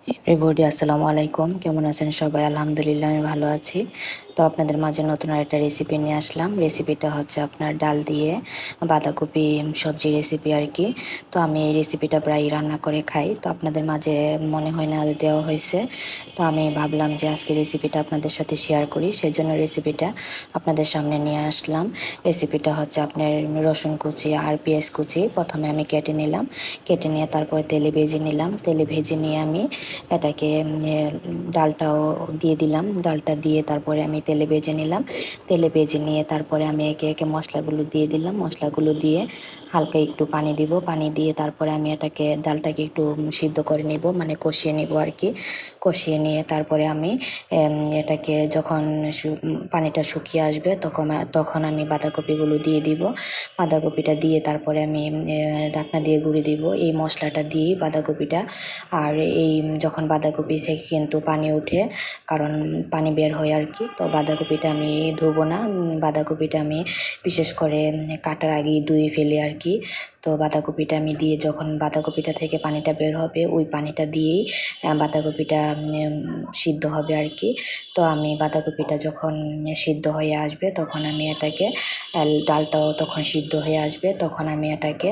Everybody আসসালামু আলাইকুম, কেমন আছেন সবাই? আলহামদুলিল্লাহ আমি ভালো আছি। তো আপনাদের মাঝে নতুন আরেকটা রেসিপি নিয়ে আসলাম। রেসিপিটা হচ্ছে আপনার ডাল দিয়ে বাঁধাকপি সবজি রেসিপি আর কি। তো আমি এই রেসিপিটা প্রায় রান্না করে খাই, তো আপনাদের মাঝে মনে হয় না দেওয়া হয়েছে। তো আমি ভাবলাম যে আজকে রেসিপিটা আপনাদের সাথে শেয়ার করি, সেই জন্য রেসিপিটা আপনাদের সামনে নিয়ে আসলাম। রেসিপিটা হচ্ছে আপনার রসুন কুচি আর পেঁয়াজ কুচি প্রথমে আমি কেটে নিলাম, কেটে নিয়ে তারপরে তেলে ভেজে নিলাম। তেলে ভেজে নিয়ে আমি এটাকে ডালটাও দিয়ে দিলাম। ডালটা দিয়ে তারপরে আমি তেলে ভেজে নিলাম। তেলে ভেজে নিয়ে তারপরে আমি একে একে মশলাগুলো দিয়ে দিলাম। মশলাগুলো দিয়ে হালকা একটু পানি দিব। পানি দিয়ে তারপরে আমি এটাকে ডালটাকে একটু সিদ্ধ করে নিব, মানে কষিয়ে নিব আর কি। কষিয়ে নিয়ে তারপরে আমি এটাকে যখন পানিটা শুকিয়ে আসবে তখন তখন আমি বাঁধাকপিগুলো দিয়ে দিব। বাঁধাকপিটা দিয়ে তারপরে আমি ঢাকনা দিয়ে গুঁড়ি দিব এই মশলাটা দিয়ে বাঁধাকপিটা। আর এই যখন বাঁধাকপি থেকে কিন্তু পানি ওঠে, কারণ পানি বের হয় আর কি, তো বাঁধাকপিটা আমি ধুবো না। বাঁধাকপিটা আমি বিশেষ করে কাটার আগেই ধুয়ে ফেলি আর কি। তো বাঁধাকপিটা আমি দিয়ে যখন বাঁধাকপিটা থেকে পানিটা বের হবে ওই পানিটা দিয়েই বাঁধাকপিটা সিদ্ধ হবে আর কি। তো আমি বাঁধাকপিটা যখন সিদ্ধ হয়ে আসবে তখন আমি এটাকে ডালটাও তখন সিদ্ধ হয়ে আসবে তখন আমি এটাকে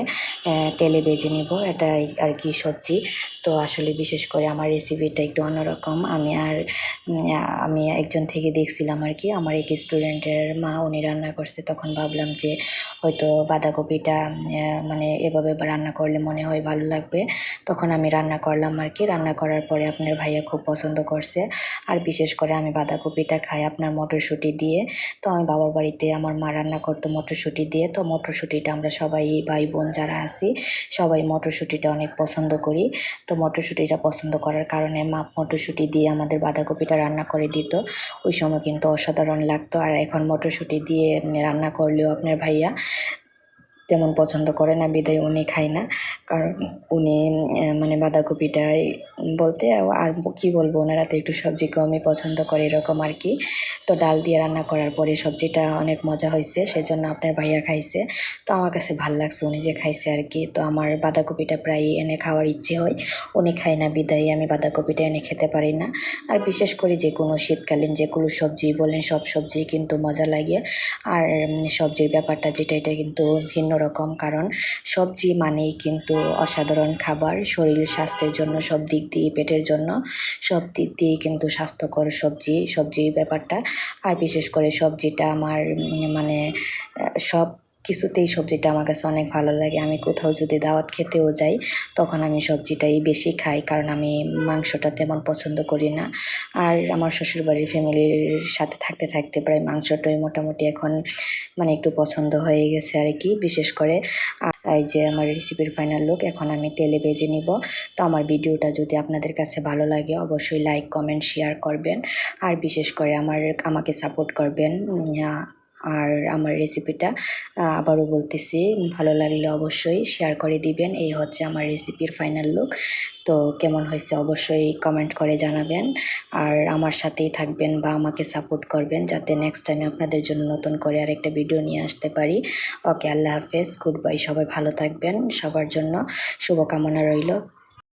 তেলে ভেজে নিব। এটাই আর কি সবজি। তো আসলে বিশেষ করে আমার রেসিপিটা একটু অন্যরকম। আমি একজন থেকে দেখছিলাম আর কি, আমার এক স্টুডেন্টের মা উনি রান্না করছে, তখন ভাবলাম যে হয়তো বাঁধাকপিটা মানে এভাবে রান্না করলে মনে হয় ভালো লাগবে। তখন আমি রান্না করলাম আর কি। রান্না করার পরে আপনার ভাইয়া খুব পছন্দ করছে। আর বিশেষ করে আমি বাঁধাকপিটা খাই আপনার মটরশুঁটি দিয়ে। তো আমি বাবার বাড়িতে আমার মা রান্না করতো মটরশুঁটি দিয়ে, তো মটরশুঁটিটা আমরা সবাই ভাই বোন যারা আছি সবাই মটরশুঁটিটা অনেক পছন্দ করি। তো মটরশুঁটিটা পছন্দ করার কারণে মা মটরশুঁটি দিয়ে আমাদের বাঁধাকপিটা রান্না করে দিত। ওই সময় কিন্তু অসাধারণ লাগতো। আর এখন মটরশুঁটি দিয়ে রান্না করলেও আপনার ভাইয়া তেমন পছন্দ করে না, বিদায় উনি খায় না। কারণ উনি মানে বাঁধাকপিটাই বলতে আর কি বলবো, ওনারা তো একটু সবজি কমই পছন্দ করে এরকম আর কি। তো ডাল দিয়ে রান্না করার পরে সবজিটা অনেক মজা হয়েছে, সেজন্য আপনার ভাইয়া খাইছে। তো আমার কাছে ভাল লাগছে উনি যে খাইছে আর কি। তো আমার বাঁধাকপিটা প্রায় এনে খাওয়ার ইচ্ছে হয়, উনি খায় না বিদায় আমি বাঁধাকপিটা এনে খেতে পারি না। আর বিশেষ করে যে কোনো শীতকালীন যে কোনো সবজি বলেন সব সবজি কিন্তু মজা লাগে। আর সবজির ব্যাপারটা যেটা এটা কিন্তু ভিন্ন রকম, কারণ সবজি মানেই কিন্তু অসাধারণ খাবার, শরীর স্বাস্থ্যের জন্য সব দিক দিয়ে, পেটের জন্য সব দিক দিয়ে কিন্তু স্বাস্থ্যকর সবজির ব্যাপারটা। আর বিশেষ করে সবজিটা আমার মানে সব কিছুতেই সবজিটা আমার কাছে অনেক ভালো লাগে। আমি কোথাও যদি দাওয়াত খেতেও যাই তখন আমি সবজিটাই বেশি খাই, কারণ আমি মাংসটা তেমন পছন্দ করি না। আর আমার শ্বশুরবাড়ির ফ্যামিলির সাথে থাকতে থাকতে প্রায় মাংসটাই মোটামুটি এখন মানে একটু পছন্দ হয়ে গেছে আর কি। বিশেষ করে এই যে আমার রেসিপির ফাইনাল লুক, এখন আমি তেলে ভেজে নিব। তো আমার ভিডিওটা যদি আপনাদের কাছে ভালো লাগে অবশ্যই লাইক কমেন্ট শেয়ার করবেন। আর বিশেষ করে আমাকে সাপোর্ট করবেন। আর আমার রেসিপিটা আবারও বলতেছি, ভালো লাগলে অবশ্যই শেয়ার করে দিবেন। এই হচ্ছে আমার রেসিপির ফাইনাল লুক। তো কেমন হয়েছে অবশ্যই কমেন্ট করে জানাবেন। আর আমার সাথেই থাকবেন বা আমাকে সাপোর্ট করবেন যাতে নেক্সট টাইমে আপনাদের জন্য নতুন করে আরেকটা ভিডিও নিয়ে আসতে পারি। ওকে, আল্লাহ হাফেজ, গুড বাই। সবাই ভালো থাকবেন, সবার জন্য শুভকামনা রইল।